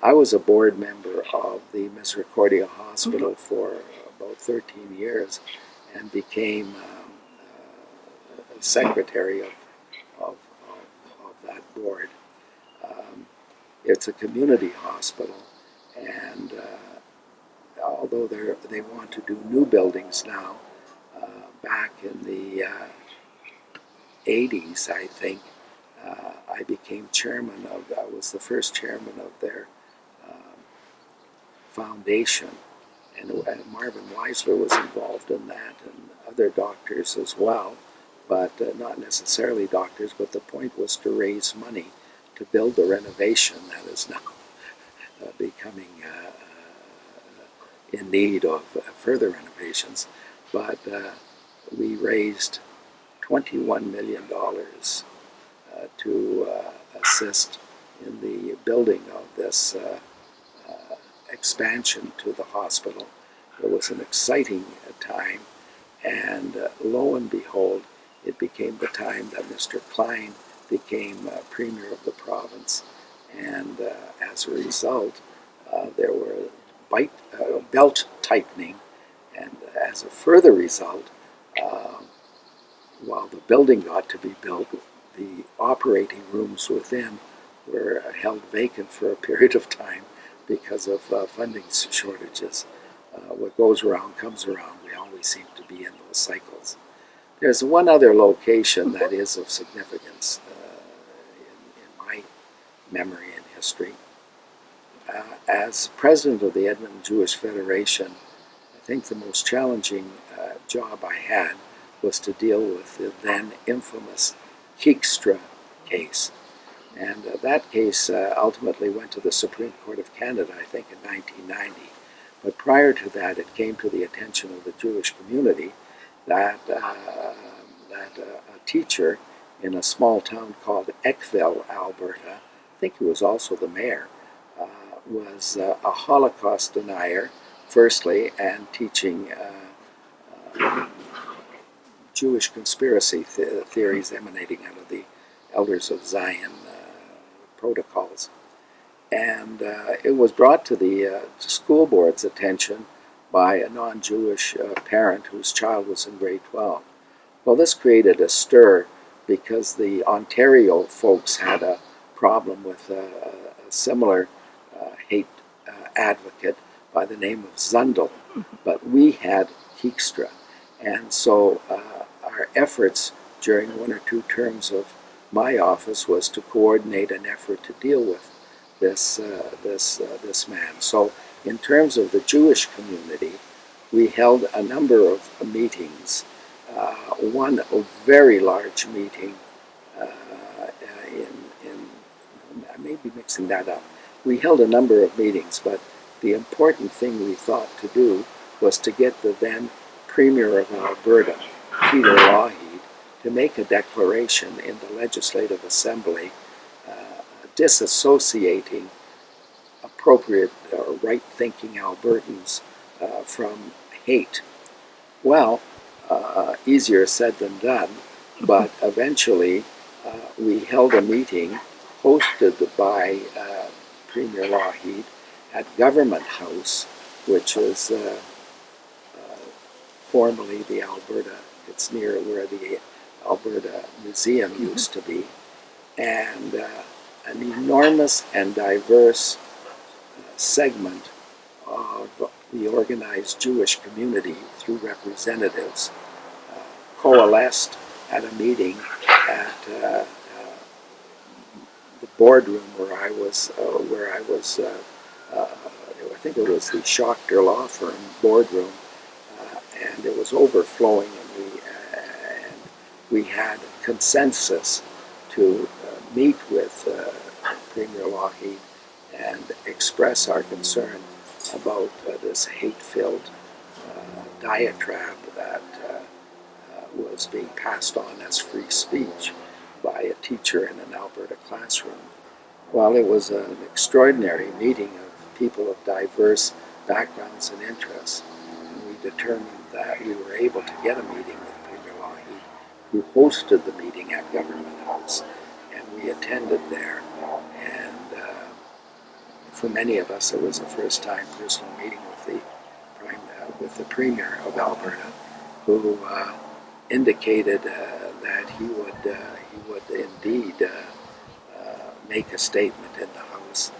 I was a board member of the Misericordia Hospital for about 13 years and became secretary of, of that board. It's a community hospital, and although they want to do new buildings now, back in the 80s, I think, I became chairman of, I was the first chairman of their foundation, and Marvin Weisler was involved in that, and other doctors as well, but not necessarily doctors, but the point was to raise money to build the renovation that is now becoming in need of further renovations. But we raised $21 million to assist in the building of this expansion to the hospital. It was an exciting time, and lo and behold, it became the time that Mr. Klein became Premier of the province, and as a result, there were belt tightening, and as a further result, while the building got to be built, the operating rooms within were held vacant for a period of time because of funding shortages. What goes around comes around. We always seem to be in those cycles. There's one other location that is of significance in my memory and history. As president of the Edmonton Jewish Federation, I think the most challenging job I had was to deal with the then infamous Keegstra case. And that case ultimately went to the Supreme Court of Canada, I think, in 1990. But prior to that, it came to the attention of the Jewish community that a teacher in a small town called Eckville, Alberta, I think he was also the mayor, was a Holocaust denier, firstly, and teaching Jewish conspiracy theories emanating out of the Elders of Zion protocols. And it was brought to the school board's attention by a non-Jewish parent whose child was in grade 12. Well, this created a stir because the Ontario folks had a problem with a similar hate advocate by the name of Zundel, but we had Keegstra. And so our efforts during one or two terms of my office was to coordinate an effort to deal with this man. So in terms of the Jewish community, we held a number of meetings. One very large meeting I may be mixing that up. We held a number of meetings, but the important thing we thought to do was to get the then Premier of Alberta, Peter Lougheed, to make a declaration in the Legislative Assembly disassociating appropriate right-thinking Albertans from hate. Well, easier said than done, but eventually we held a meeting hosted by Premier Lougheed at Government House, which was formerly the Alberta, it's near where the Alberta Museum used to be, and an enormous and diverse segment of the organized Jewish community through representatives coalesced at a meeting at the boardroom where I was I think it was the Schachter Law Firm boardroom, and it was overflowing, and we had consensus to meet with Premier Lougheed and express our concern about this hate-filled diatribe that was being passed on as free speech by a teacher in an Alberta classroom. Well, it was an extraordinary meeting of people of diverse backgrounds and interests, and we determined that we were able to get a meeting with Premier Lougheed, who hosted the meeting at Government House, and we attended there. And for many of us, it was the first time personal meeting with the Premier of Alberta, who indicated that he would indeed make a statement in the House.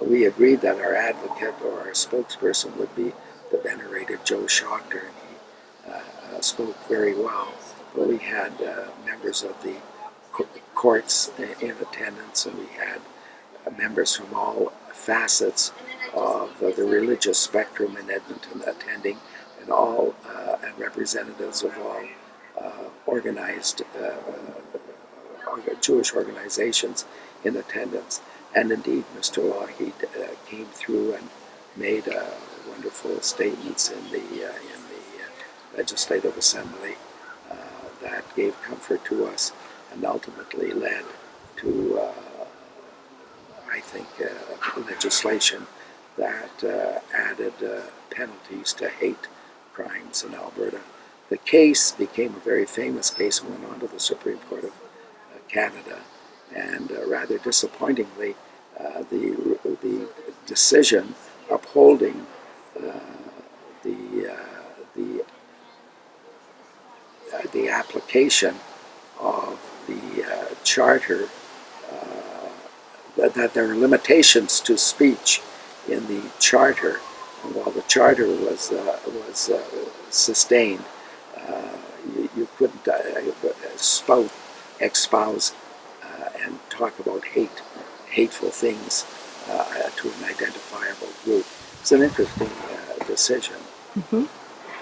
We agreed that our advocate or our spokesperson would be the venerated Joe Schachter, and he spoke very well. But we had members of the courts in attendance, and we had members from all facets of the religious spectrum in Edmonton attending, and all and representatives of all organized Jewish organizations in attendance. And indeed, Mr. Lougheed came through and made wonderful statements in the Legislative Assembly that gave comfort to us, and ultimately led to, I think, legislation that added penalties to hate crimes in Alberta. The case became a very famous case and went on to the Supreme Court of Canada, and rather disappointingly, the decision upholding the application of the charter, that there are limitations to speech in the charter, and while the charter was sustained, you couldn't espouse and talk about hateful things to an identifiable group. It's an interesting decision. Mm-hmm.